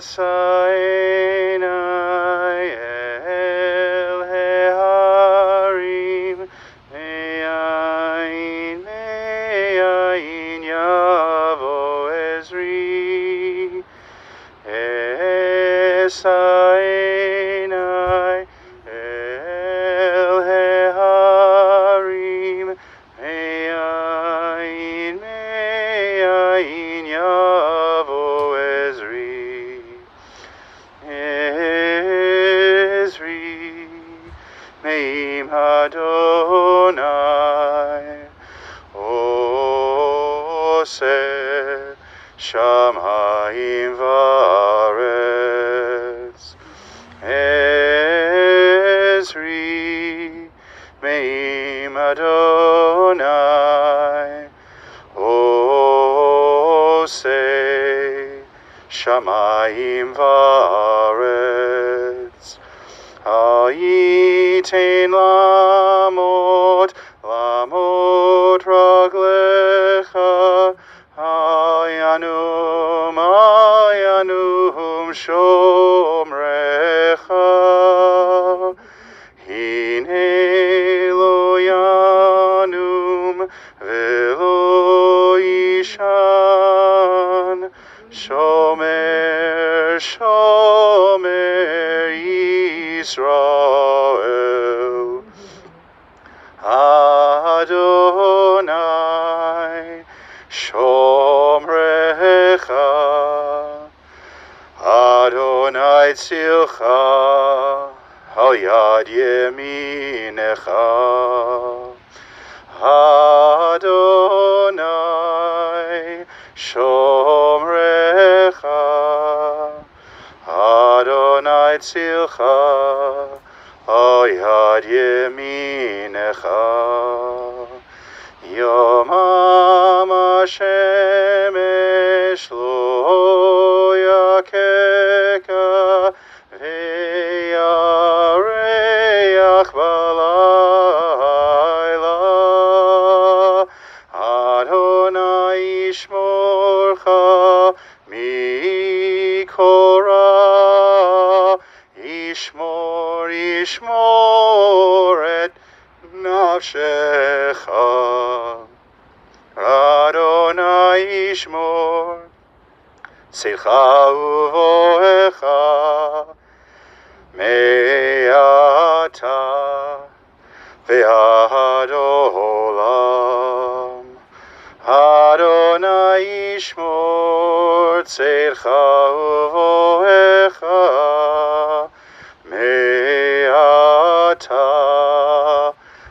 Esainai el heharim me'ayin yavo Ezri Esainai el heharim me'ayin yavo Ezri Me'im Adonai Oseh Shamayim Va'aretz Ezri Me'im Adonai Oseh Shamayim Va'aretz Hayitin lamot raglecha Hayanum shomrecha Hine lo yanum velo yishan Shomer Yisrael Adonai Shomrecha Adonai Tzilcha Al Yad Yeminecha Adonai Shomrecha Adonai Tzilcha Al Yad Yeminecha Yomam HaShemesh Lo Yakeka Ve'yareach Balayla Adonai Yishmorcha Mikora Yishmor et nafshecha Adonai Yishmor Secha uvoecha Me'ata ve'ad olam Adonai Yishmor Secha uvoecha Me'ata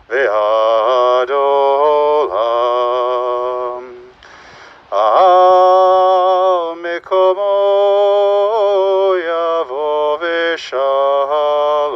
ve'ad olam Al mekomo yavo v'shalom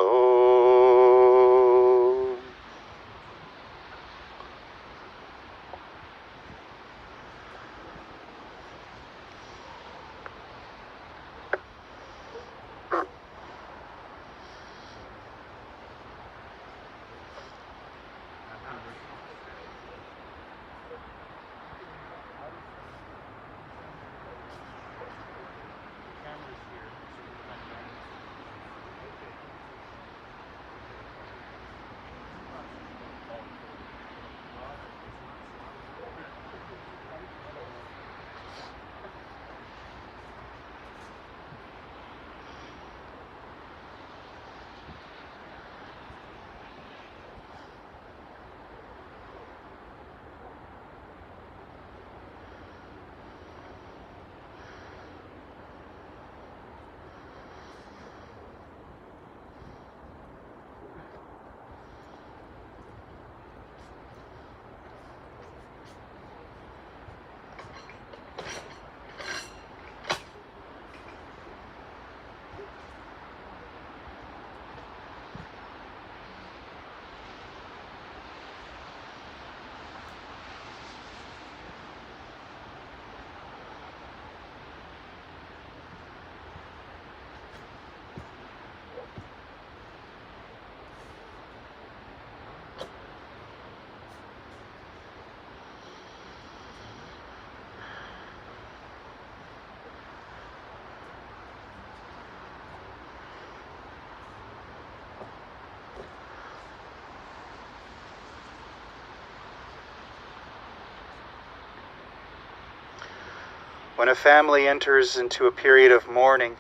When a family enters into a period of mourning,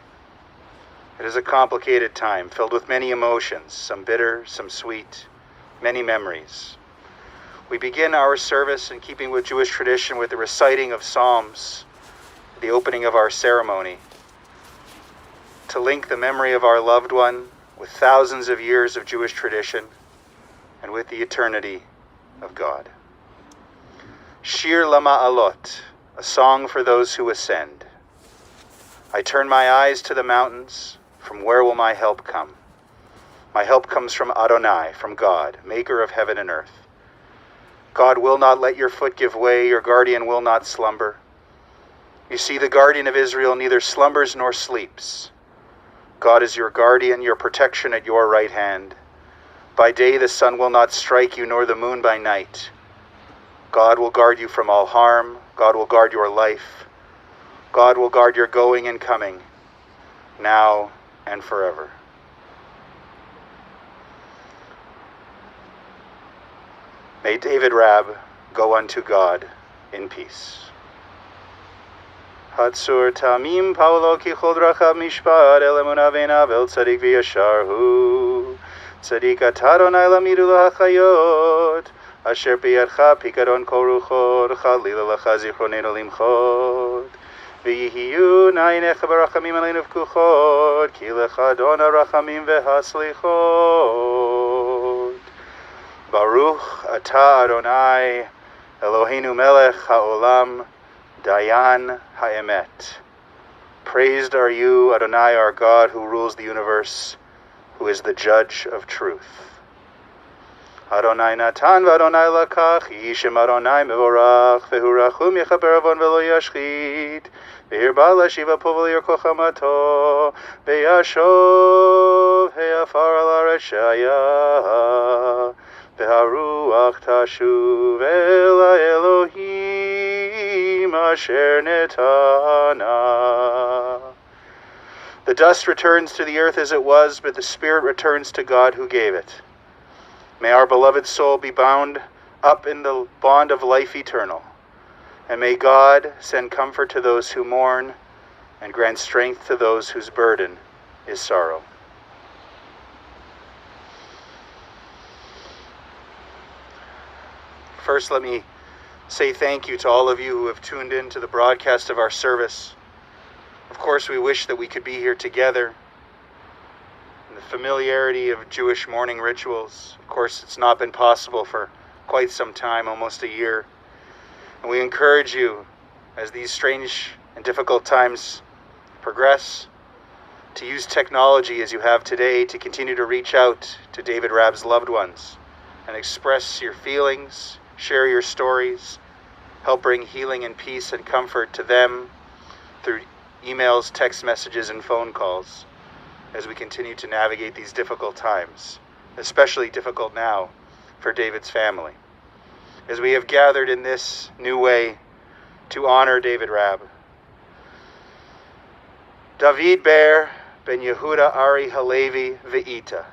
it is a complicated time filled with many emotions, some bitter, some sweet, many memories. We begin our service in keeping with Jewish tradition with the reciting of Psalms, the opening of our ceremony, to link the memory of our loved one with thousands of years of Jewish tradition and with the eternity of God. Shir Lama'alot, a song for those who ascend. I turn my eyes to the mountains. From where will my help come? My help comes from Adonai, from God, maker of heaven and earth. God will not let your foot give way, your guardian will not slumber. You see, the guardian of Israel neither slumbers nor sleeps. God is your guardian, your protection at your right hand. By day the sun will not strike you, nor the moon by night. God will guard you from all harm. God will guard your life. God will guard your going and coming, now and forever. May David Rabb go unto God in peace. Hatsur tamim paulo ki chod rachav mishpat el emunah ve'inav el tzadik v'yashar hu tzadik atadonai lamidu l'hachayot asher biyadcha pikadon kol ruchot chalila lecha zichronenu limchot v'yihiyu na'inecha barachamim aleinu v'kuchot ki lecha adon harachamim v'haslichot Baruch atah Adonai Eloheinu melech ha'olam Dayan ha'emet. Praised are you, Adonai, our God, who rules the universe, who is the judge of truth. Adonai natan v'Adonai lakach, yishem Adonai mevorach, vehu rachum yechaper avon v'lo yashchit, v'hirba l'shiva po v'lo yorko chamato, v'yashov he'afar al haaretz shaya, v'haruach tashuv el ha'Elohim asher netana. The dust returns to the earth as it was, but the spirit returns to God who gave it. May our beloved soul be bound up in the bond of life eternal, and may God send comfort to those who mourn and grant strength to those whose burden is sorrow. First, let me say thank you to all of you who have tuned in to the broadcast of our service. Of course, we wish that we could be here together in the familiarity of Jewish mourning rituals. Of course, it's not been possible for quite some time, almost a year. And we encourage you, as these strange and difficult times progress, to use technology as you have today to continue to reach out to David Rabb's loved ones and express your feelings, share your stories, help bring healing and peace and comfort to them through emails, text messages, and phone calls as we continue to navigate these difficult times, especially difficult now for David's family. As we have gathered in this new way to honor David Rabb. David Ber ben Yehuda Ari Halevi Ve'ita,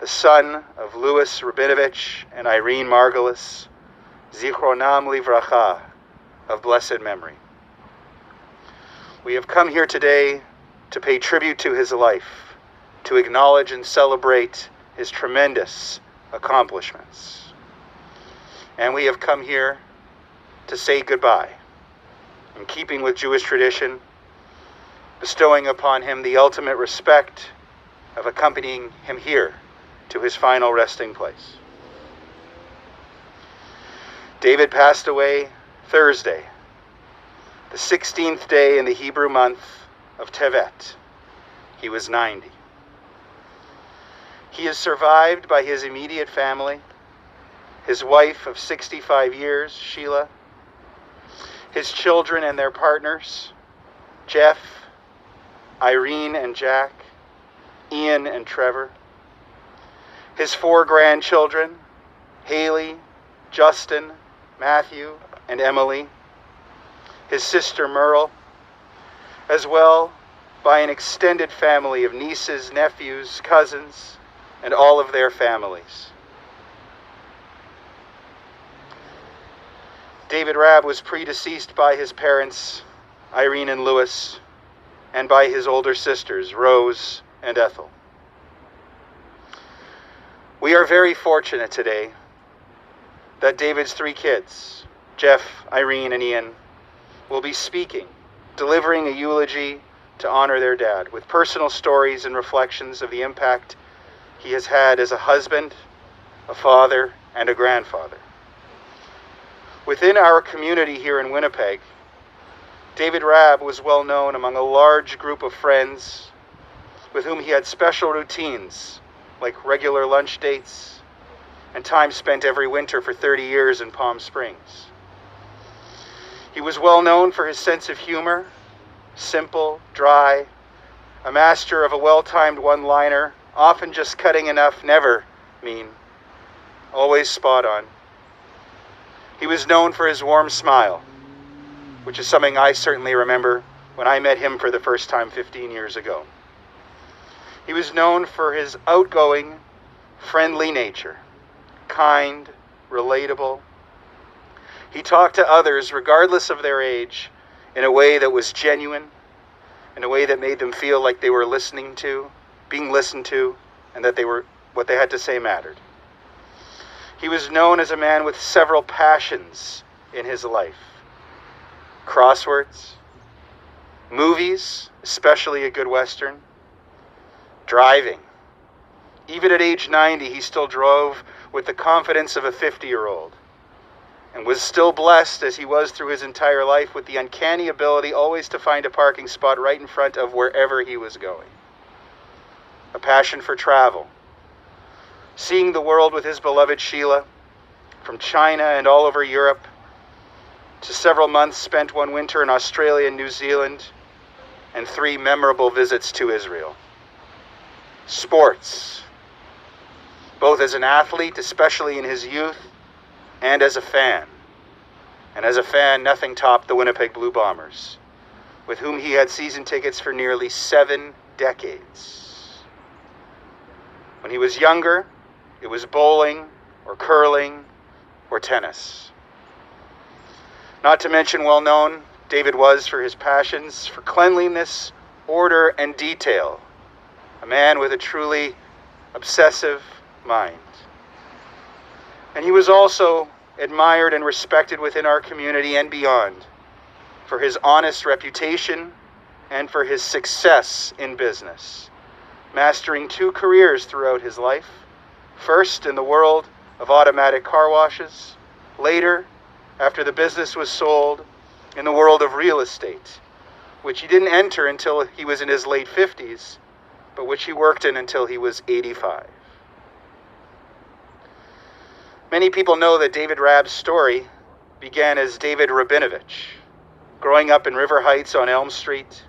the son of Louis Rabinovich and Irene Margulis, Zichronam Livracha, of blessed memory. We have come here today to pay tribute to his life, to acknowledge and celebrate his tremendous accomplishments. And we have come here to say goodbye, in keeping with Jewish tradition, bestowing upon him the ultimate respect of accompanying him here to his final resting place. David passed away Thursday, the 16th day in the Hebrew month of Tevet. He was 90. He is survived by his immediate family, his wife of 65 years, Sheila, his children and their partners, Jeff, Irene and Jack, Ian and Trevor, his 4 grandchildren, Haley, Justin, Matthew, and Emily, his sister Merle, as well by an extended family of nieces, nephews, cousins, and all of their families. David Rabb was predeceased by his parents Irene and Louis, and by his older sisters, Rose and Ethel. We are very fortunate today that David's 3 kids, Jeff, Irene, and Ian, will be speaking, delivering a eulogy to honor their dad, with personal stories and reflections of the impact he has had as a husband, a father, and a grandfather. Within our community here in Winnipeg, David Rabb was well known among a large group of friends with whom he had special routines, like regular lunch dates and time spent every winter for 30 years in Palm Springs. He was well known for his sense of humor, simple, dry, a master of a well-timed one-liner, often just cutting enough, never mean, always spot on. He was known for his warm smile, which is something I certainly remember when I met him for the first time 15 years ago. He was known for his outgoing, friendly nature, kind, relatable. He talked to others, regardless of their age, in a way that was genuine, in a way that made them feel like they were being listened to, and that what they had to say mattered. He was known as a man with several passions in his life. Crosswords, movies, especially a good Western, driving. Even at age 90, he still drove with the confidence of a 50-year-old, and was still blessed, as he was through his entire life, with the uncanny ability always to find a parking spot right in front of wherever he was going. A passion for travel, seeing the world with his beloved Sheila, from China and all over Europe, to several months spent one winter in Australia and New Zealand, and 3 memorable visits to Israel. Sports, both as an athlete, especially in his youth, and as a fan. And as a fan, nothing topped the Winnipeg Blue Bombers, with whom he had season tickets for nearly 7 decades. When he was younger, it was bowling, or curling, or tennis. Not to mention, well known, David was for his passions for cleanliness, order, and detail. A man with a truly obsessive mind. And he was also admired and respected within our community and beyond for his honest reputation and for his success in business, mastering 2 careers throughout his life. First, in the world of automatic car washes. Later, after the business was sold, in the world of real estate, which he didn't enter until he was in his late 50s, but which he worked in until he was 85. Many people know that David Rabb's story began as David Rabinovich, growing up in River Heights on Elm Street.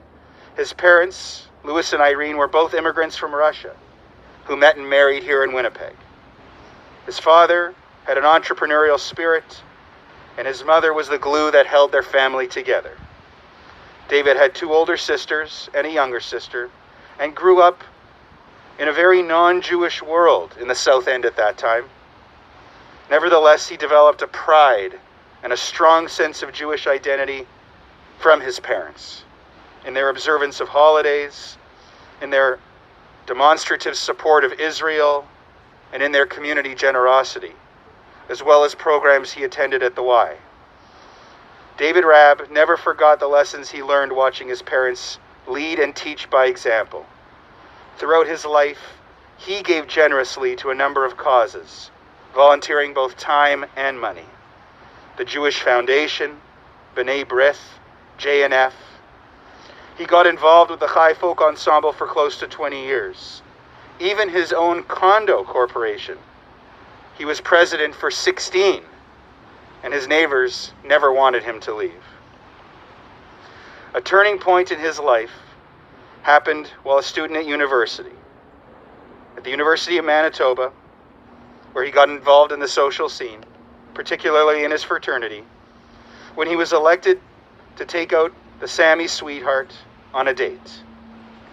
His parents, Louis and Irene, were both immigrants from Russia who met and married here in Winnipeg. His father had an entrepreneurial spirit, and his mother was the glue that held their family together. David had 2 older sisters and a younger sister, and grew up in a very non-Jewish world in the South End at that time. Nevertheless, he developed a pride and a strong sense of Jewish identity from his parents, in their observance of holidays, in their demonstrative support of Israel, and in their community generosity, as well as programs he attended at the Y. David Rabb never forgot the lessons he learned watching his parents lead and teach by example. Throughout his life, he gave generously to a number of causes, volunteering both time and money. The Jewish Foundation, B'nai B'rith, J&F. He got involved with the Chai Folk Ensemble for close to 20 years. Even his own condo corporation, he was president for 16, and his neighbors never wanted him to leave. A turning point in his life happened while a student at university. At the University of Manitoba, where he got involved in the social scene, particularly in his fraternity, when he was elected to take out the Sammy sweetheart on a date,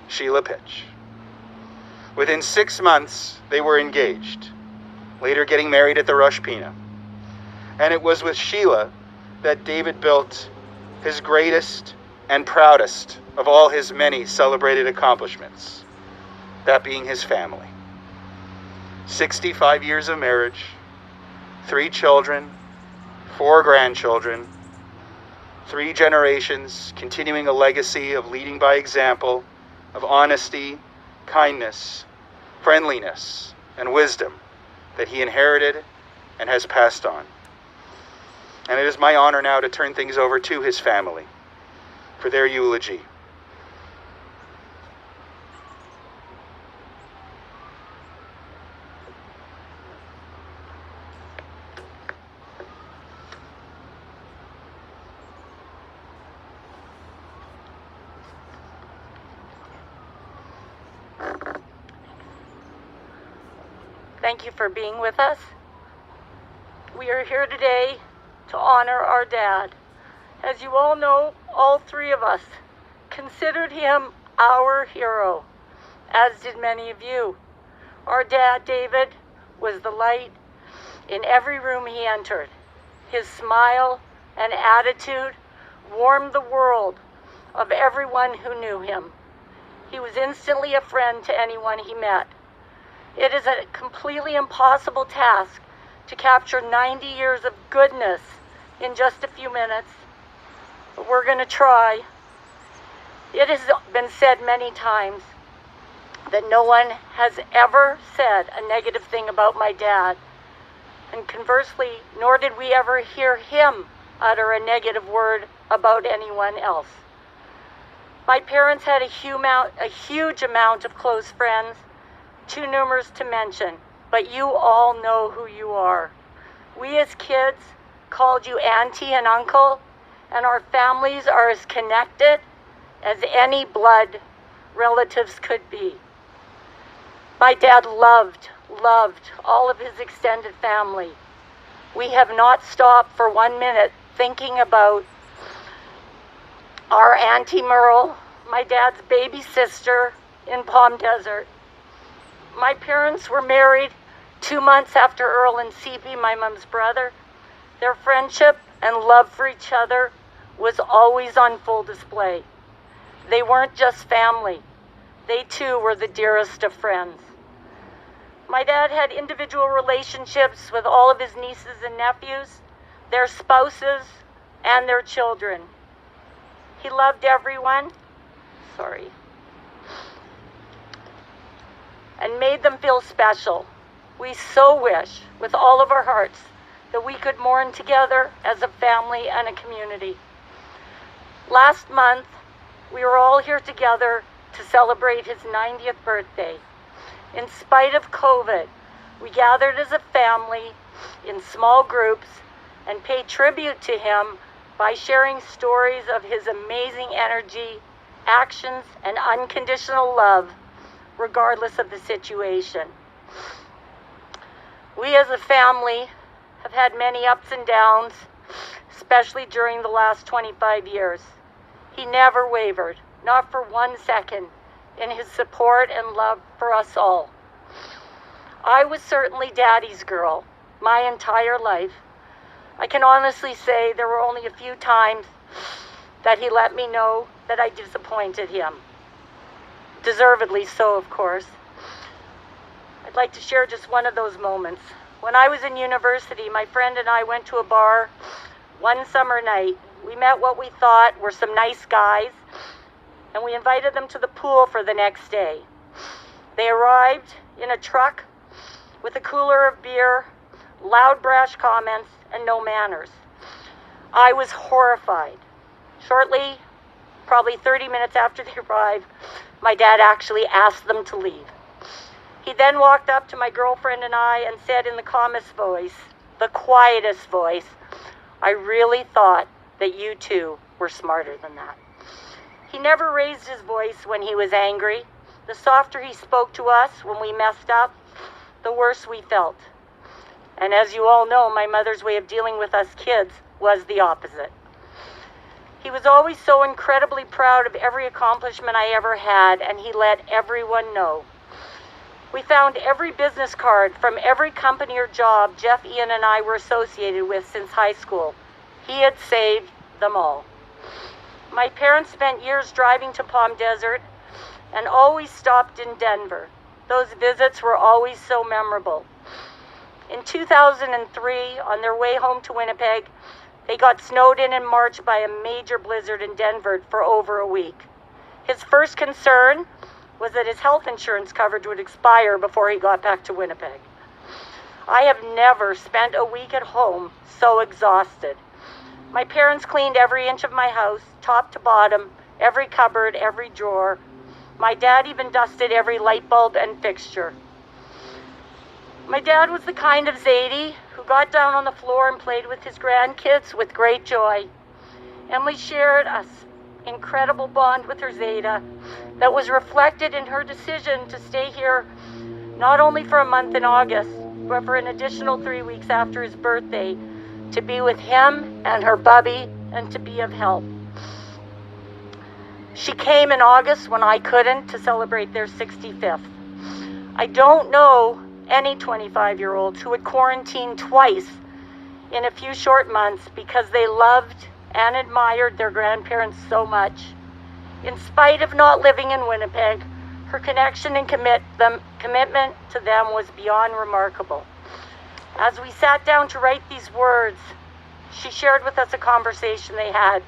Sheila Pitch. Within 6 months, they were engaged, later getting married at the Rosh Pina. And it was with Sheila that David built his greatest and proudest of all his many celebrated accomplishments, that being his family. 65 years of marriage, 3 children, 4 grandchildren, 3 generations, continuing a legacy of leading by example, of honesty, kindness, friendliness, and wisdom that he inherited and has passed on. And it is my honor now to turn things over to his family for their eulogy. Thank you for being with us. We are here today to honor our dad. As you all know, all 3 of us considered him our hero, as did many of you. Our dad, David, was the light in every room he entered. His smile and attitude warmed the world of everyone who knew him. He was instantly a friend to anyone he met. It is a completely impossible task to capture 90 years of goodness in just a few minutes, but we're going to try. It has been said many times that no one has ever said a negative thing about my dad, and conversely, nor did we ever hear him utter a negative word about anyone else. My parents had a huge amount of close friends, too numerous to mention, but you all know who you are. We as kids called you auntie and uncle, and our families are as connected as any blood relatives could be. My dad loved all of his extended family. We have not stopped for 1 minute thinking about our Auntie Merle, my dad's baby sister in Palm Desert. My parents were married 2 months after Earl and CP, my mom's brother. Their friendship and love for each other was always on full display. They weren't just family. They too were the dearest of friends. My dad had individual relationships with all of his nieces and nephews, their spouses, and their children. He loved everyone, and made them feel special. We so wish, with all of our hearts, that we could mourn together as a family and a community. Last month, we were all here together to celebrate his 90th birthday. In spite of COVID, we gathered as a family in small groups and paid tribute to him by sharing stories of his amazing energy, actions, and unconditional love, regardless of the situation. We as a family have had many ups and downs, especially during the last 25 years. He never wavered, not for 1 second, in his support and love for us all. I was certainly Daddy's girl my entire life. I can honestly say there were only a few times that he let me know that I disappointed him. Deservedly so, of course. I'd like to share just one of those moments. When I was in university, my friend and I went to a bar one summer night. We met what we thought were some nice guys, and we invited them to the pool for the next day. They arrived in a truck with a cooler of beer, loud brash comments, and no manners. I was horrified. Shortly, probably 30 minutes after they arrived, my dad actually asked them to leave. He then walked up to my girlfriend and I and said in the calmest voice, the quietest voice, "I really thought that you two were smarter than that." He never raised his voice when he was angry. The softer he spoke to us when we messed up, the worse we felt. And as you all know, my mother's way of dealing with us kids was the opposite. He was always so incredibly proud of every accomplishment I ever had, and he let everyone know. We found every business card from every company or job Jeff, Ian, and I were associated with since high school. He had saved them all. My parents spent years driving to Palm Desert and always stopped in Denver. Those visits were always so memorable. In 2003, on their way home to Winnipeg, they got snowed in March by a major blizzard in Denver for over a week. His first concern was that his health insurance coverage would expire before he got back to Winnipeg. I have never spent a week at home so exhausted. My parents cleaned every inch of my house, top to bottom, every cupboard, every drawer. My dad even dusted every light bulb and fixture. My dad was the kind of Zadie who got down on the floor and played with his grandkids with great joy. Emily shared an incredible bond with her Zeta that was reflected in her decision to stay here not only for a month in August, but for an additional 3 weeks after his birthday to be with him and her bubby and to be of help. She came in August when I couldn't to celebrate their 65th. I don't know any 25-year-olds who would quarantine twice in a few short months because they loved and admired their grandparents so much. In spite of not living in Winnipeg, her connection and commitment to them was beyond remarkable. As we sat down to write these words, she shared with us a conversation they had.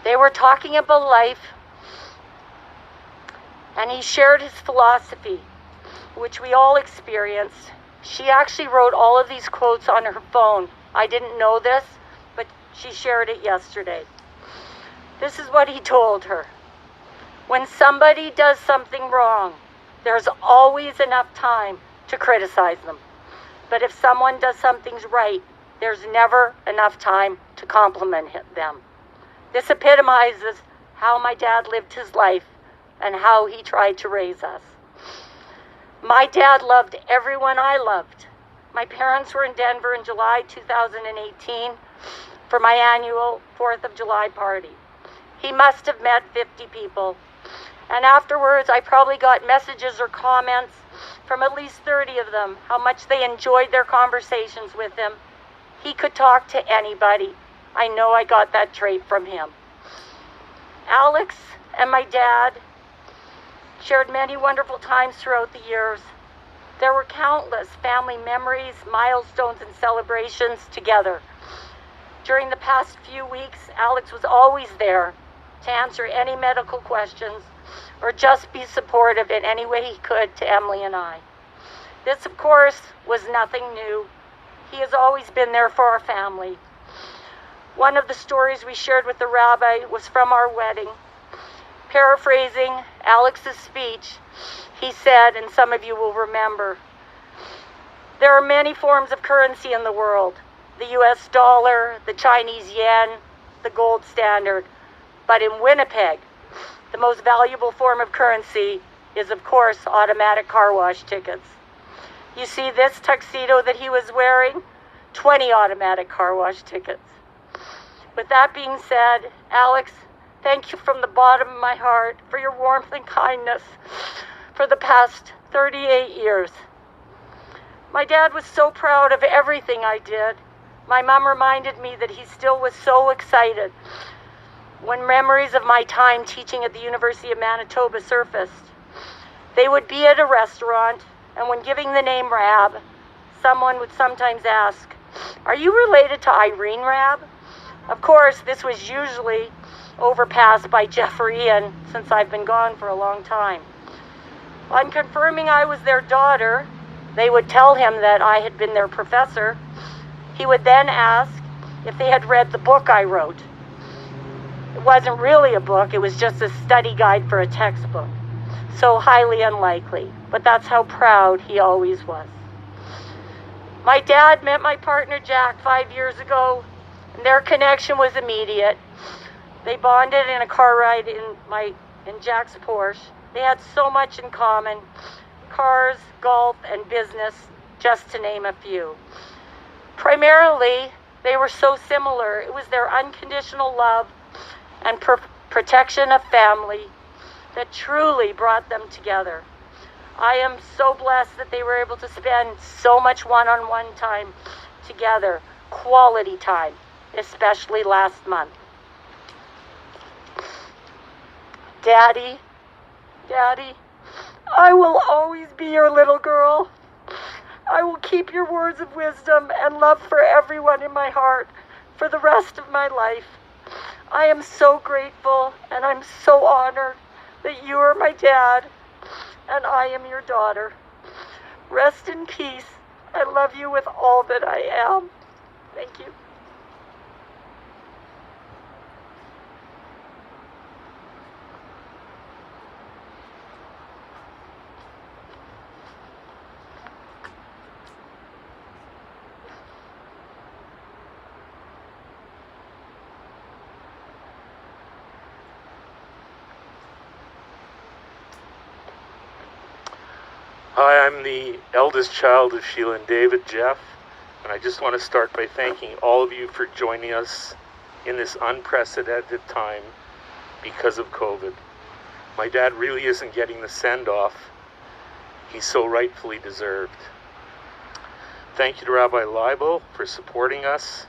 They were talking about life, and he shared his philosophy, which we all experienced. She actually wrote all of these quotes on her phone. I didn't know this, but she shared it yesterday. This is what he told her. When somebody does something wrong, there's always enough time to criticize them. But if someone does something right, there's never enough time to compliment them. This epitomizes how my dad lived his life and how he tried to raise us. My dad loved everyone I loved. My parents were in Denver in July 2018 for my annual 4th of July party. He must have met 50 people. And afterwards, I probably got messages or comments from at least 30 of them, how much they enjoyed their conversations with him. He could talk to anybody. I know I got that trait from him. Alex and my dad shared many wonderful times throughout the years. There were countless family memories, milestones, and celebrations together. During the past few weeks, Alex was always there to answer any medical questions or just be supportive in any way he could to Emily and I. This, of course, was nothing new. He has always been there for our family. One of the stories we shared with the rabbi was from our wedding. Paraphrasing Alex's speech, he said, and some of you will remember, there are many forms of currency in the world. The US dollar, the Chinese yen, the gold standard. But in Winnipeg, the most valuable form of currency is, of course, automatic car wash tickets. You see this tuxedo that he was wearing? 20 automatic car wash tickets. With that being said, Alex, thank you from the bottom of my heart for your warmth and kindness for the past 38 years. My dad was so proud of everything I did. My mom reminded me that he still was so excited when memories of my time teaching at the University of Manitoba surfaced. They would be at a restaurant, and when giving the name Rabb, someone would sometimes ask, "Are you related to Irene Rabb?" Of course, this was usually overpassed by Jeff or Ian, since I've been gone for a long time. On confirming I was their daughter, they would tell him that I had been their professor. He would then ask if they had read the book I wrote. It wasn't really a book, it was just a study guide for a textbook. So highly unlikely, but that's how proud he always was. My dad met my partner Jack 5 years ago, and their connection was immediate. They bonded in a car ride in Jack's Porsche. They had so much in common: cars, golf, and business, just to name a few. Primarily, they were so similar. It was their unconditional love and protection of family that truly brought them together. I am so blessed that they were able to spend so much one-on-one time together, quality time, especially last month. Daddy, Daddy, I will always be your little girl. I will keep your words of wisdom and love for everyone in my heart for the rest of my life. I am so grateful and I'm so honored that you are my dad and I am your daughter. Rest in peace. I love you with all that I am. Thank you. Hi, I'm the eldest child of Sheila and David, Jeff, and I just want to start by thanking all of you for joining us in this unprecedented time because of COVID. My dad really isn't getting the send-off he so rightfully deserved. Thank you to Rabbi Leibel for supporting us.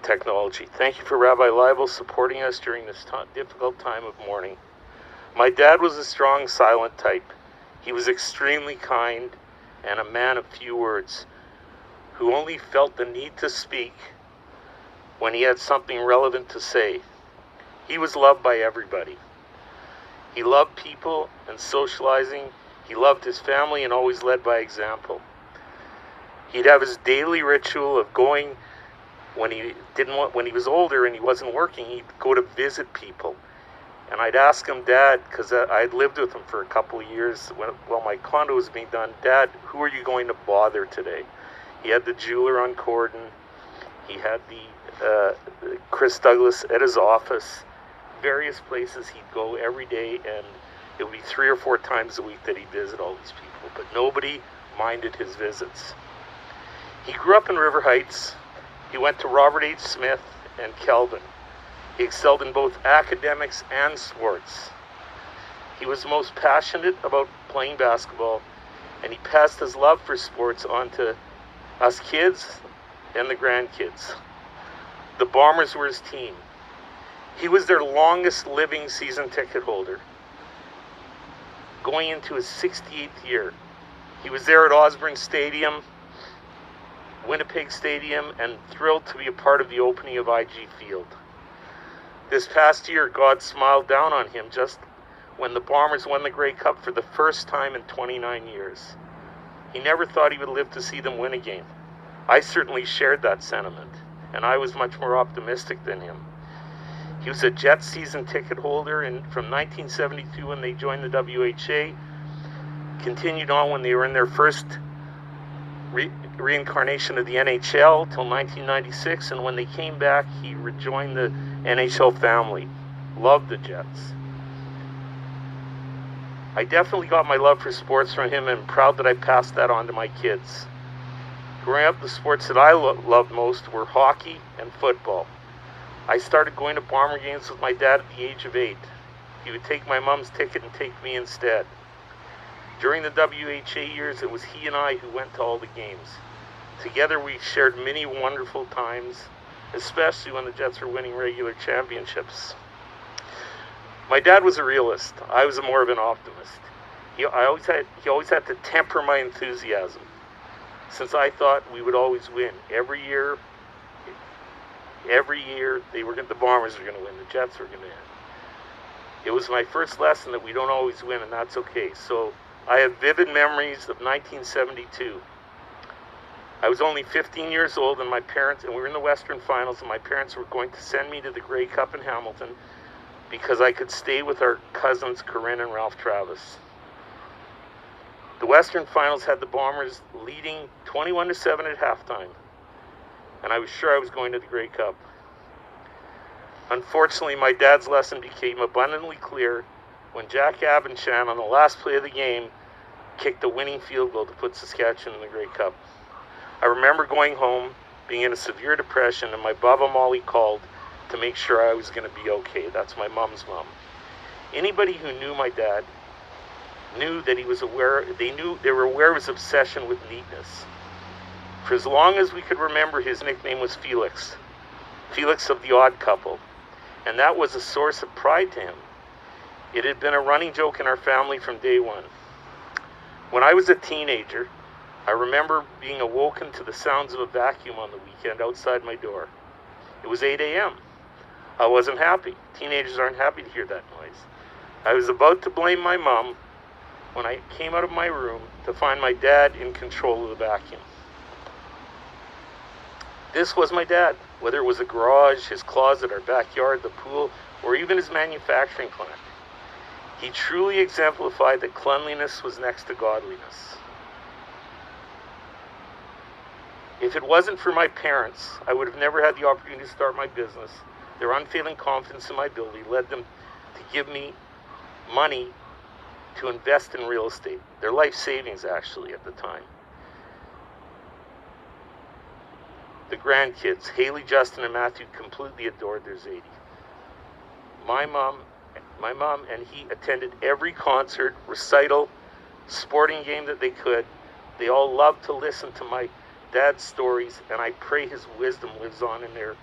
Technology. Thank you for Rabbi Leibel supporting us during this difficult time of mourning. My dad was a strong, silent type. He was extremely kind and a man of few words, who only felt the need to speak when he had something relevant to say. He was loved by everybody. He loved people and socializing. He loved his family and always led by example. He'd have his daily ritual of going when he was older and he wasn't working, he'd go to visit people. And I'd ask him, Dad, because I'd lived with him for a couple of years while my condo was being done, Dad, who are you going to bother today? He had the jeweler on Corden. He had the Chris Douglas at his office. Various places he'd go every day, and it would be 3 or 4 times a week that he'd visit all these people. But nobody minded his visits. He grew up in River Heights. He went to Robert H. Smith and Kelvin. He excelled in both academics and sports. He was most passionate about playing basketball, and he passed his love for sports on to us kids and the grandkids. The Bombers were his team. He was their longest living season ticket holder, going into his 68th year. He was there at Osborne Stadium, Winnipeg Stadium, and thrilled to be a part of the opening of IG Field. This past year, God smiled down on him just when the Bombers won the Grey Cup for the first time in 29 years. He never thought he would live to see them win a game. I certainly shared that sentiment, and I was much more optimistic than him. He was a Jets season ticket holder from 1972 when they joined the WHA, continued on when they were in their first reincarnation of the NHL till 1996, and when they came back, he rejoined the NHL family. Loved the Jets. I definitely got my love for sports from him, and I'm proud that I passed that on to my kids. Growing up, the sports that I loved most were hockey and football. I started going to Bomber games with my dad at the age of 8. He would take my mom's ticket and take me instead. During the WHA years, it was he and I who went to all the games. Together we shared many wonderful times, especially when the Jets were winning regular championships. My dad was a realist. I was more of an optimist. He always had to temper my enthusiasm, since I thought we would always win. Every year the Bombers were going to win, the Jets were going to win. It was my first lesson that we don't always win, and that's okay. So I have vivid memories of 1972. I was only 15 years old, and we were in the Western Finals, and my parents were going to send me to the Grey Cup in Hamilton because I could stay with our cousins Corinne and Ralph Travis. The Western Finals had the Bombers leading 21-7 at halftime, and I was sure I was going to the Grey Cup. Unfortunately, my dad's lesson became abundantly clear when Jack Abenchan, on the last play of the game, kicked the winning field goal to put Saskatchewan in the Grey Cup. I remember going home, being in a severe depression, and my Baba Molly called to make sure I was going to be okay. That's my mom's mom. Anybody who knew my dad knew that he was aware, they were aware of his obsession with neatness. For as long as we could remember, his nickname was Felix. Felix of the Odd Couple. And that was a source of pride to him. It had been a running joke in our family from day one. When I was a teenager, I remember being awoken to the sounds of a vacuum on the weekend outside my door. It was 8 a.m. I wasn't happy. Teenagers aren't happy to hear that noise. I was about to blame my mom when I came out of my room to find my dad in control of the vacuum. This was my dad, whether it was a garage, his closet, our backyard, the pool, or even his manufacturing plant. He truly exemplified that cleanliness was next to godliness. If it wasn't for my parents, I would have never had the opportunity to start my business. Their unfailing confidence in my ability led them to give me money to invest in real estate. Their life savings, actually, at the time. The grandkids, Haley, Justin, and Matthew, completely adored their Zadie. My mom and he attended every concert, recital, sporting game that they could. They all loved to listen to my dad's stories, and I pray his wisdom lives on in them.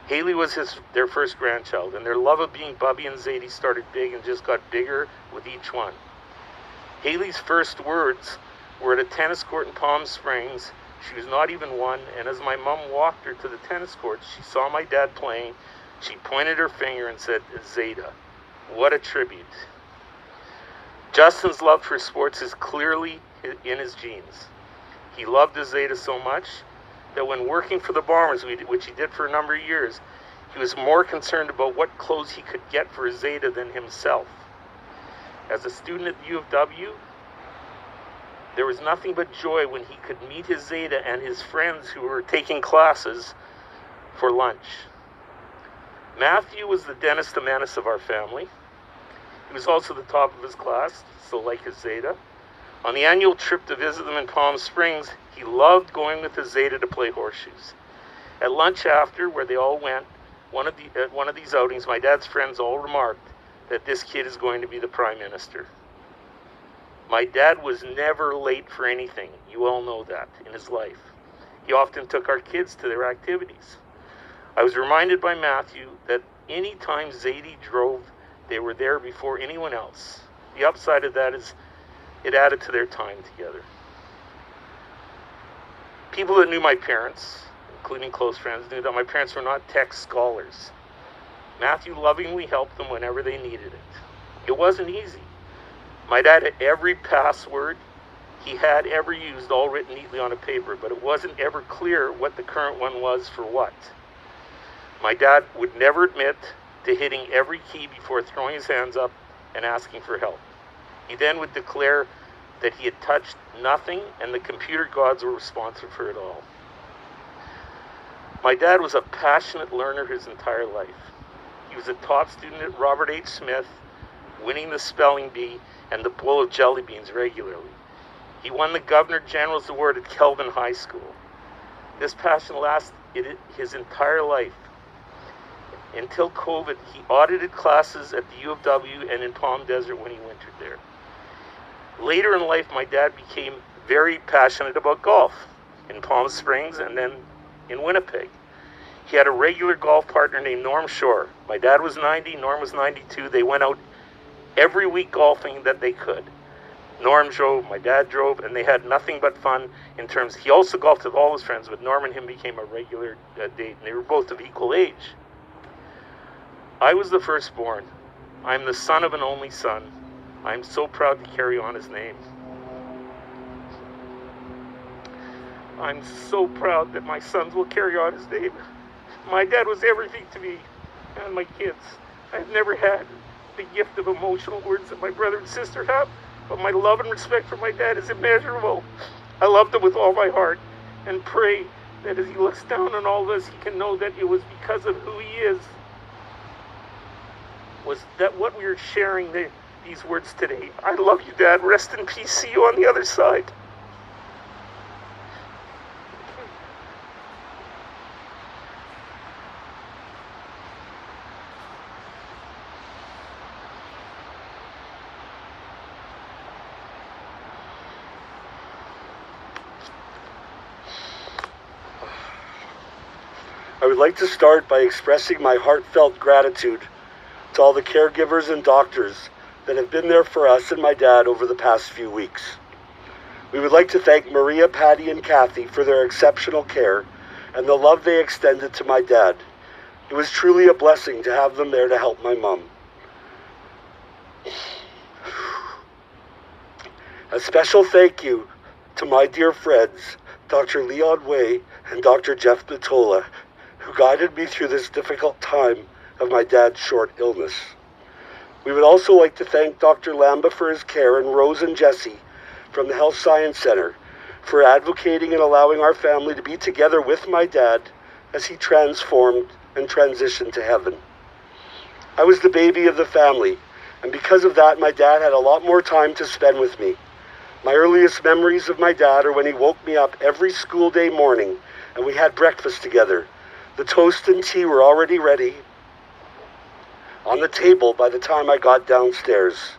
Haley was their first grandchild, and their love of being Bubby and Zadie started big and just got bigger with each one. Haley's first words were at a tennis court in Palm Springs. She was not even one, and as my mom walked her to the tennis court, she saw my dad playing. She pointed her finger and said, "Zeta." What a tribute. Justin's love for sports is clearly in his genes. He loved his Zeta so much that when working for the Bombers, which he did for a number of years, he was more concerned about what clothes he could get for his Zeta than himself. As a student at the U of W, there was nothing but joy when he could meet his Zeta and his friends who were taking classes for lunch. Matthew was the Dennis the Menace of our family. He was also the top of his class, so like his Zeta. On the annual trip to visit them in Palm Springs, he loved going with his Zeta to play horseshoes. At lunch after, where they all went, at one of these outings, my dad's friends all remarked that this kid is going to be the Prime Minister. My dad was never late for anything. You all know that in his life. He often took our kids to their activities. I was reminded by Matthew that any time Zadie drove, they were there before anyone else. The upside of that is it added to their time together. People that knew my parents, including close friends, knew that my parents were not tech scholars. Matthew lovingly helped them whenever they needed it. It wasn't easy. My dad had every password he had ever used all written neatly on a paper, but it wasn't ever clear what the current one was for what. My dad would never admit to hitting every key before throwing his hands up and asking for help. He then would declare that he had touched nothing and the computer gods were responsible for it all. My dad was a passionate learner his entire life. He was a top student at Robert H. Smith, winning the spelling bee and the bowl of jelly beans regularly. He won the Governor General's Award at Kelvin High School. This passion lasted his entire life. Until COVID, he audited classes at the U of W and in Palm Desert when he wintered there. Later in life, my dad became very passionate about golf in Palm Springs and then in Winnipeg. He had a regular golf partner named Norm Shore. My dad was 90, Norm was 92. They went out every week golfing that they could. Norm drove, my dad drove, and they had nothing but fun in terms. He also golfed with all his friends, but Norm and him became a regular date, and they were both of equal age. I was the firstborn. I'm the son of an only son. I'm so proud to carry on his name. I'm so proud that my sons will carry on his name. My dad was everything to me and my kids. I've never had the gift of emotional words that my brother and sister have, but my love and respect for my dad is immeasurable. I love him with all my heart and pray that as he looks down on all of us, he can know that it was because of who he is. Was that what we were sharing these words today? I love you, Dad. Rest in peace. See you on the other side. I would like to start by expressing my heartfelt gratitude to all the caregivers and doctors that have been there for us and my dad over the past few weeks. We would like to thank Maria, Patty, and Kathy for their exceptional care and the love they extended to my dad. It was truly a blessing to have them there to help my mom. A special thank you to my dear friends, Dr. Leon Way and Dr. Jeff Matola, who guided me through this difficult time of my dad's short illness. We would also like to thank Dr. Lamba for his care and Rose and Jesse from the Health Science Center for advocating and allowing our family to be together with my dad as he transformed and transitioned to heaven. I was the baby of the family, and because of that, my dad had a lot more time to spend with me. My earliest memories of my dad are when he woke me up every school day morning and we had breakfast together. The toast and tea were already ready on the table by the time I got downstairs.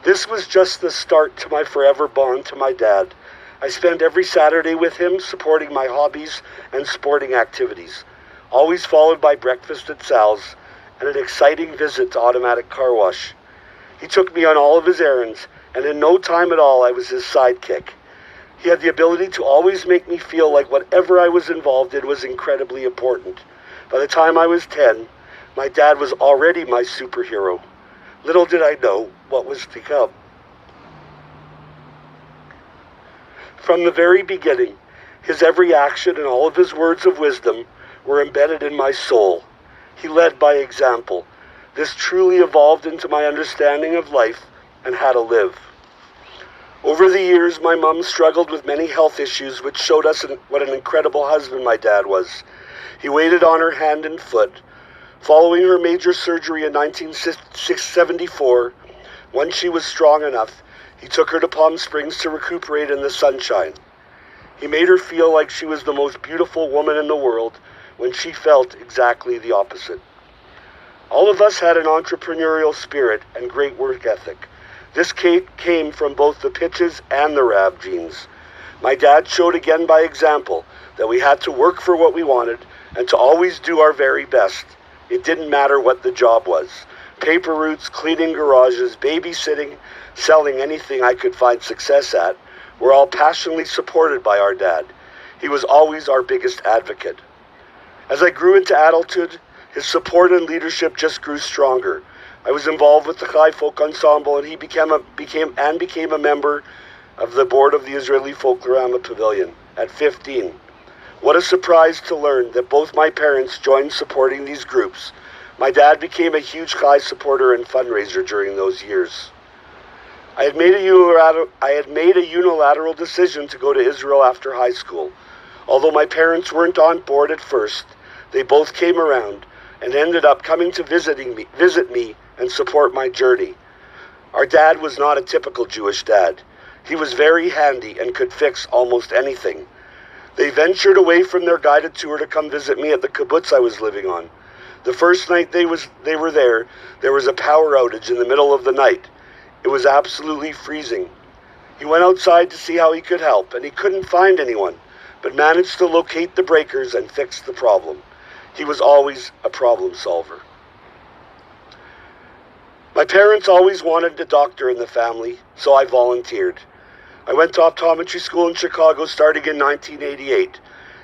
This was just the start to my forever bond to my dad. I spent every Saturday with him, supporting my hobbies and sporting activities, always followed by breakfast at Sal's and an exciting visit to Automatic Car Wash. He took me on all of his errands, and in no time at all I was his sidekick. He had the ability to always make me feel like whatever I was involved in was incredibly important. By the time I was 10, my dad was already my superhero. Little did I know what was to come. From the very beginning, his every action and all of his words of wisdom were embedded in my soul. He led by example. This truly evolved into my understanding of life and how to live. Over the years, my mom struggled with many health issues which showed us what an incredible husband my dad was. He waited on her hand and foot. Following her major surgery in 1974, when she was strong enough, he took her to Palm Springs to recuperate in the sunshine. He made her feel like she was the most beautiful woman in the world when she felt exactly the opposite. All of us had an entrepreneurial spirit and great work ethic. This came from both the Pitches and the Rabb genes. My dad showed again by example that we had to work for what we wanted and to always do our very best. It didn't matter what the job was. Paper routes, cleaning garages, babysitting, selling anything I could find success at were all passionately supported by our dad. He was always our biggest advocate. As I grew into adulthood, his support and leadership just grew stronger. I was involved with the Chai Folk Ensemble, and he became a member of the board of the Israeli Folklorama Pavilion at 15. What a surprise to learn that both my parents joined supporting these groups. My dad became a huge Chai supporter and fundraiser during those years. I had made a unilateral decision to go to Israel after high school. Although my parents weren't on board at first, they both came around and ended up coming to visit me and support my journey. Our dad was not a typical Jewish dad. He was very handy and could fix almost anything. They ventured away from their guided tour to come visit me at the kibbutz I was living on. The first night they were there was a power outage in the middle of the night. It was absolutely freezing. He went outside to see how he could help, and he couldn't find anyone, but managed to locate the breakers and fix the problem. He was always a problem solver. My parents always wanted a doctor in the family, so I volunteered. I went to optometry school in Chicago starting in 1988.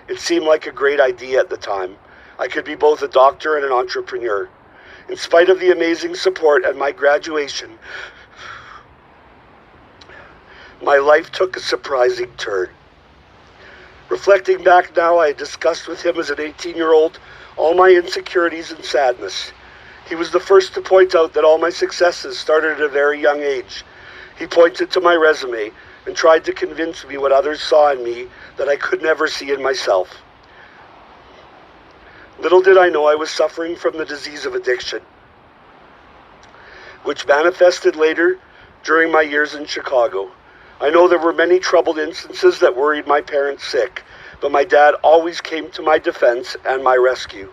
It seemed like a great idea at the time. I could be both a doctor and an entrepreneur. In spite of the amazing support at my graduation, my life took a surprising turn. Reflecting back now, I had discussed with him as an 18-year-old all my insecurities and sadness. He was the first to point out that all my successes started at a very young age. He pointed to my resume and tried to convince me what others saw in me that I could never see in myself. Little did I know I was suffering from the disease of addiction, which manifested later during my years in Chicago. I know there were many troubled instances that worried my parents sick, but my dad always came to my defense and my rescue.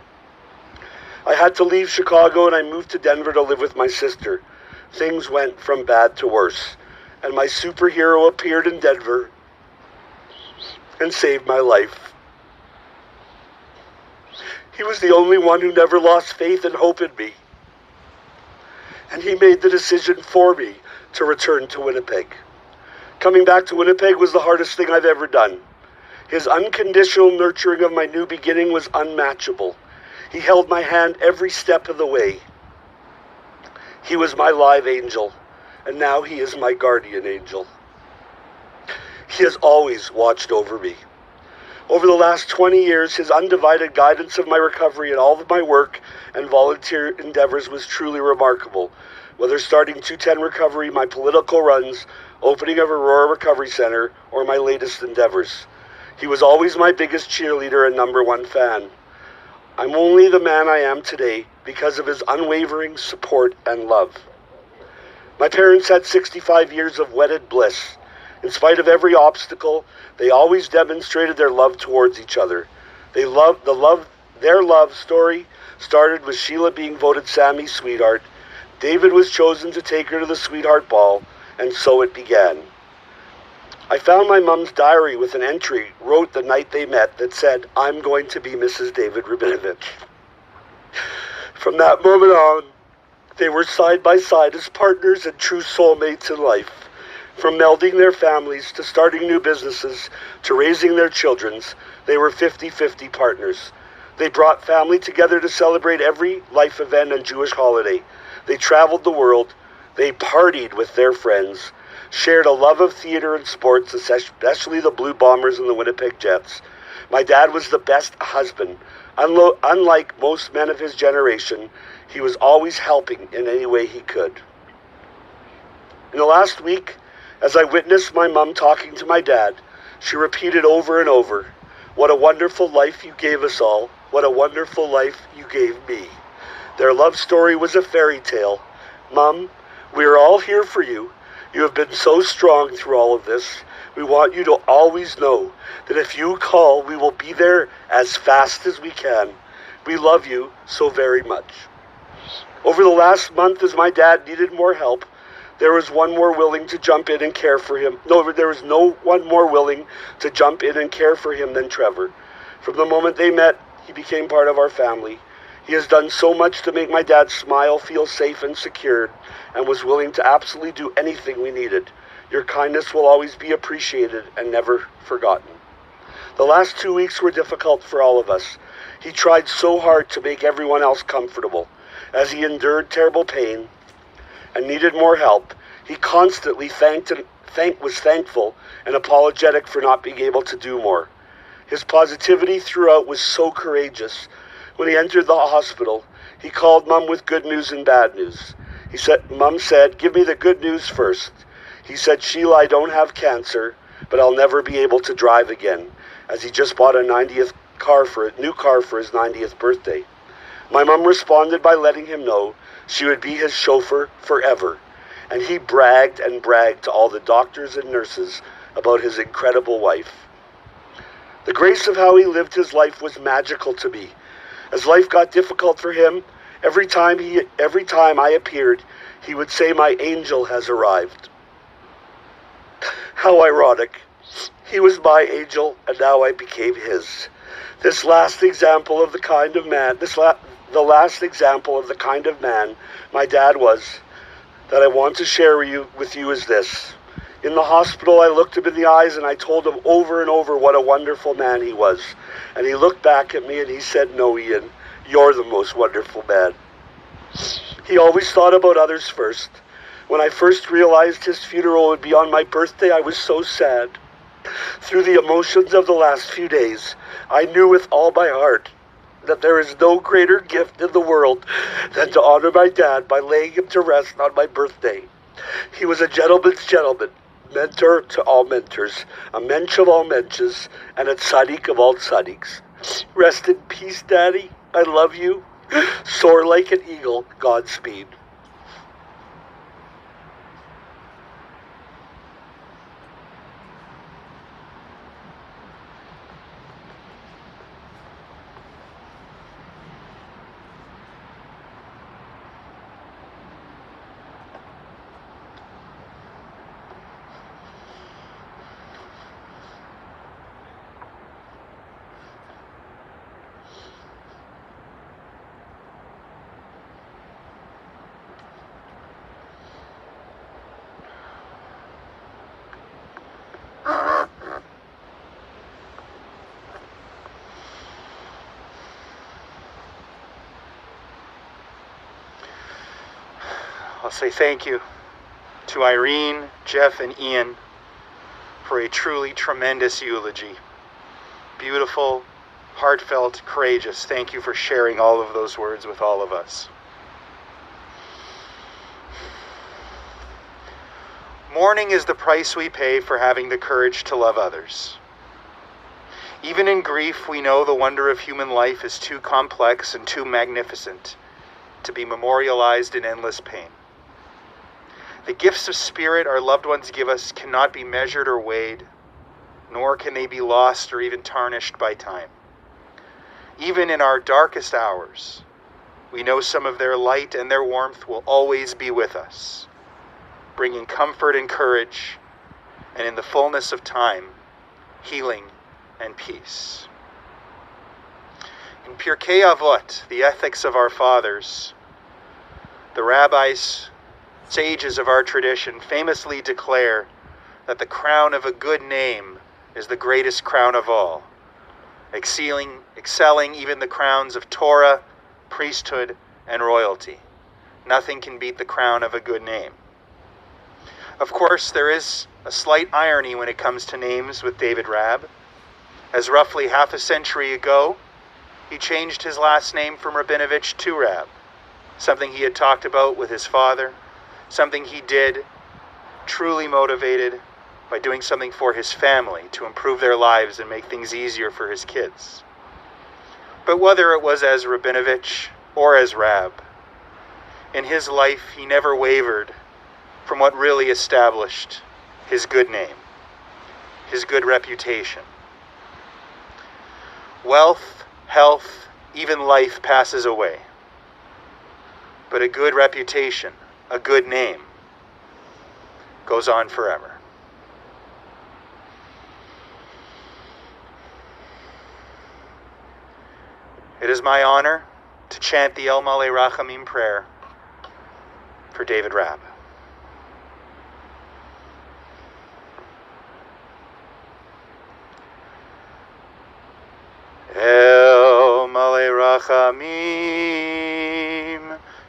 I had to leave Chicago and I moved to Denver to live with my sister. Things went from bad to worse, and my superhero appeared in Denver and saved my life. He was the only one who never lost faith and hope in me. And he made the decision for me to return to Winnipeg. Coming back to Winnipeg was the hardest thing I've ever done. His unconditional nurturing of my new beginning was unmatchable. He held my hand every step of the way. He was my live angel, and now he is my guardian angel. He has always watched over me. Over the last 20 years, his undivided guidance of my recovery and all of my work and volunteer endeavors was truly remarkable. Whether starting 210 Recovery, my political runs, opening of Aurora Recovery Center, or my latest endeavors. He was always my biggest cheerleader and number one fan. I'm only the man I am today because of his unwavering support and love. My parents had 65 years of wedded bliss. In spite of every obstacle, they always demonstrated their love towards each other. Their love story started with Sheila being voted Sammy's sweetheart. David was chosen to take her to the sweetheart ball, and so it began. I found my mom's diary with an entry wrote the night they met that said, "I'm going to be Mrs. David Rabinovich." From that moment on, they were side by side as partners and true soulmates in life. From melding their families to starting new businesses to raising their children's, they were 50-50 partners. They brought family together to celebrate every life event and Jewish holiday. They traveled the world. They partied with their friends, shared a love of theater and sports, especially the Blue Bombers and the Winnipeg Jets. My dad was the best husband. Unlike most men of his generation, he was always helping in any way he could. In the last week, as I witnessed my mom talking to my dad, she repeated over and over, "What a wonderful life you gave us all. What a wonderful life you gave me." Their love story was a fairy tale. "Mom, we are all here for you. You have been so strong through all of this. We want you to always know that if you call, we will be there as fast as we can. We love you so very much." Over the last month, as my dad needed more help, there was one more willing to jump in and care for him. There was no one more willing to jump in and care for him than Trevor. From the moment they met, he became part of our family. He has done so much to make my dad smile, feel safe and secured, and was willing to absolutely do anything we needed. Your kindness will always be appreciated and never forgotten. The last 2 weeks were difficult for all of us. He tried so hard to make everyone else comfortable. As he endured terrible pain and needed more help, he constantly was thankful and apologetic for not being able to do more. His positivity throughout was so courageous. When he entered the hospital, he called Mom with good news and bad news. Mom said, "Give me the good news first." He said, "Sheila, I don't have cancer, but I'll never be able to drive again," as he just bought a new car for his 90th birthday. My mom responded by letting him know she would be his chauffeur forever, and he bragged and bragged to all the doctors and nurses about his incredible wife. The grace of how he lived his life was magical to me. As life got difficult for him, every time I appeared, he would say, "My angel has arrived." How ironic. He was my angel, and now I became his. The last example of the kind of man my dad was that I want to share with you is this. In the hospital, I looked him in the eyes and I told him over and over what a wonderful man he was. And he looked back at me and he said, "No, Ian, you're the most wonderful man." He always thought about others first. When I first realized his funeral would be on my birthday, I was so sad. Through the emotions of the last few days, I knew with all my heart that there is no greater gift in the world than to honor my dad by laying him to rest on my birthday. He was a gentleman's gentleman, mentor to all mentors, a mensch of all mensches, and a tzaddik of all tzaddiks. Rest in peace, Daddy. I love you. Soar like an eagle. Godspeed. say thank you to Irene, Jeff, and Ian for a truly tremendous eulogy. Beautiful, heartfelt, courageous. Thank you for sharing all of those words with all of us. Mourning is the price we pay for having the courage to love others. Even in grief, we know the wonder of human life is too complex and too magnificent to be memorialized in endless pain. The gifts of spirit our loved ones give us cannot be measured or weighed, nor can they be lost or even tarnished by time. Even in our darkest hours, we know some of their light and their warmth will always be with us, bringing comfort and courage, and in the fullness of time, healing and peace. In Pirkei Avot, the ethics of our fathers, the rabbis, sages of our tradition famously declare that the crown of a good name is the greatest crown of all, excelling even the crowns of Torah, priesthood, and royalty. Nothing can beat the crown of a good name. Of course, there is a slight irony when it comes to names with David Rabb, as roughly half a century ago, he changed his last name from Rabinovich to Rabb, something he had talked about with his father, something he did, truly motivated by doing something for his family to improve their lives and make things easier for his kids. But whether it was as Rabinovich or as Rabb, in his life he never wavered from what really established his good name, his good reputation. Wealth, health, even life passes away. But a good reputation, a good name, goes on forever. It is my honor to chant the El Malei Rachamim prayer for David Rabb. El Malei Rachamim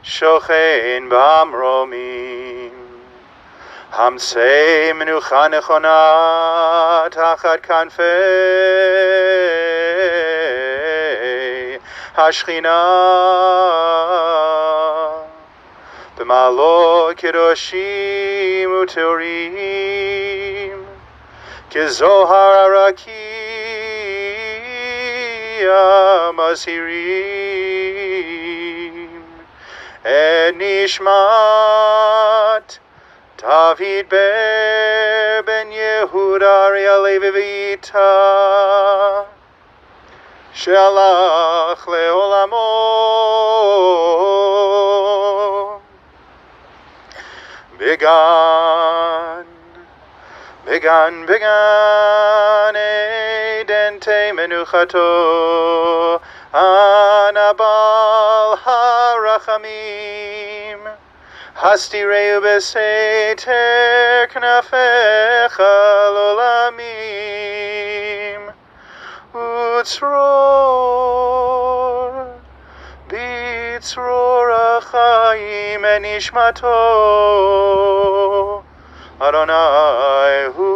Shochein Bamromim Hamsei Menucha Nechona Tachat Kanfei Hashchina B'malot Kedoshim Uteorim Kezohar Arakia Mazirim En Nishmat David Ben Yehuda Aria Levi Vita Shalach Leolamo Began Edente Menuchato Anabal Harachamim Hastireu Beseter Knafecha Lolamim Utzror Bitzror Achaim Enishmato Adonai Hu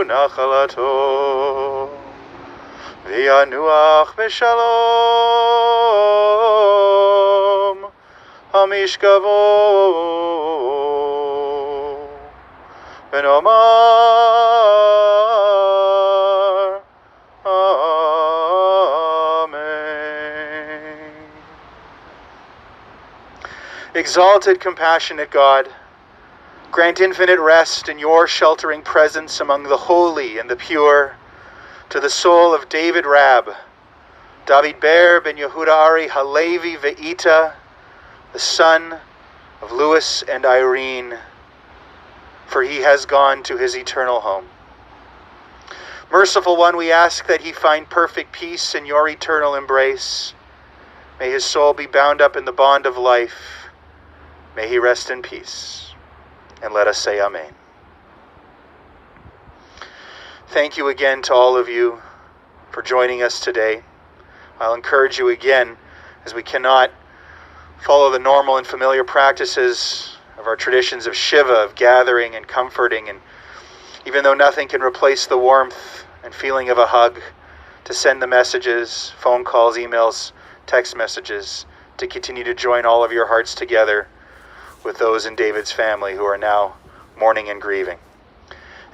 Nachalato V'yanuach B'shalom Hamishkavo V'nomar Amen. Exalted, compassionate God, grant infinite rest in your sheltering presence among the holy and the pure to the soul of David Rabb, David Ben Yehuda Ari Halevi Ve'ita, the son of Louis and Irene, for he has gone to his eternal home. Merciful One, we ask that he find perfect peace in your eternal embrace. May his soul be bound up in the bond of life. May he rest in peace. And let us say Amen. Thank you again to all of you for joining us today. I'll encourage you again, as we cannot follow the normal and familiar practices of our traditions of Shiva, of gathering and comforting, and even though nothing can replace the warmth and feeling of a hug, to send the messages, phone calls, emails, text messages, to continue to join all of your hearts together with those in David's family who are now mourning and grieving.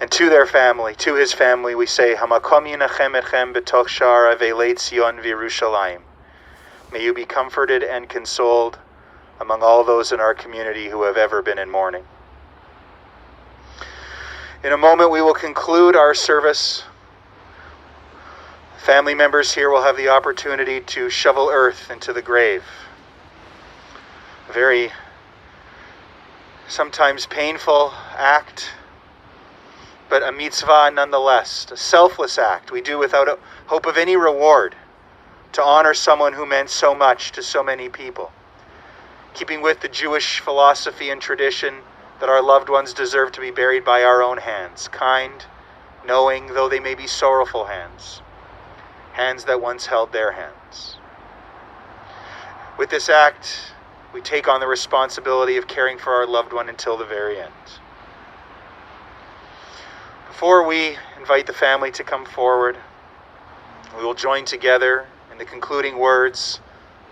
And to their family, to his family, we say, Hamakom yinachem etchem b'toch sha'ar avelei Tzion v'Yerushalayim. May you be comforted and consoled among all those in our community who have ever been in mourning. In a moment, we will conclude our service. Family members here will have the opportunity to shovel earth into the grave. A very sometimes painful act, but a mitzvah nonetheless, a selfless act we do without a hope of any reward to honor someone who meant so much to so many people. Keeping with the Jewish philosophy and tradition that our loved ones deserve to be buried by our own hands, kind, knowing, though they may be sorrowful hands, hands that once held their hands. With this act, we take on the responsibility of caring for our loved one until the very end. Before we invite the family to come forward, we will join together in the concluding words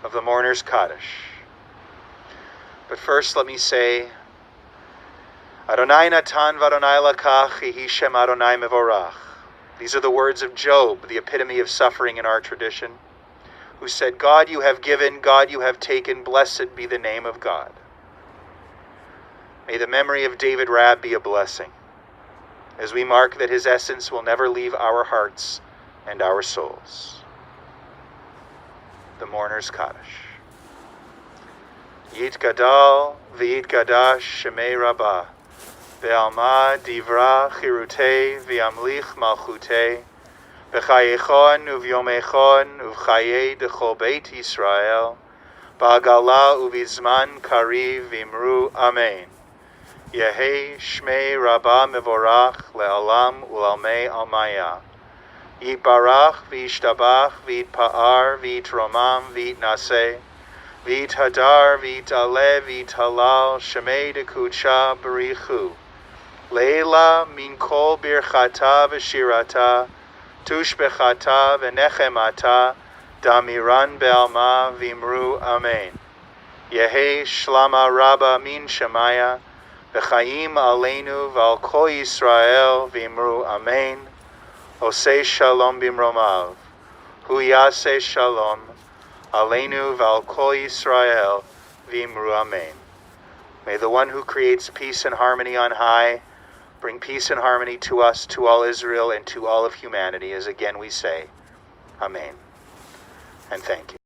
of the mourner's Kaddish. But first, let me say, Adonai natan v'Adonai lakach, yehi shem Adonai mevorach. These are the words of Job, the epitome of suffering in our tradition, who said, God you have given, God you have taken, blessed be the name of God. May the memory of David Rabb be a blessing, as we mark that his essence will never leave our hearts and our souls. The mourner's Kaddish. Yit gadal v'yit gadash shemei rabbah, ve'alma divra chirutei v'yamlich malchutei, v'chayechon uv'yomechon uv'chayei dechol beit Yisrael, ba'agala uv'izman kariv v'imru amen. Yehei shmei rabbah mevorach le'alam u'lalmei almaya. Yitbarach v'yishtabach v'yitpa'ar v'yitromam v'yitnaseh, v'yithadar v'yitale v'yithalal shemei dekudsha b'richu. Leila min kol birchata v'shirata, tushbechata v'nechemata, damiran be'alma v'imru amen. Yehei shlama rabba min shemaya, v'chaim aleinu v'al kol Yisrael v'imru amen. Osei shalom bimromav, hu yaseh shalom, aleinu v'al kol Yisrael v'imru amen. May the one who creates peace and harmony on high bring peace and harmony to us, to all Israel, and to all of humanity, as again we say, amen. And thank you.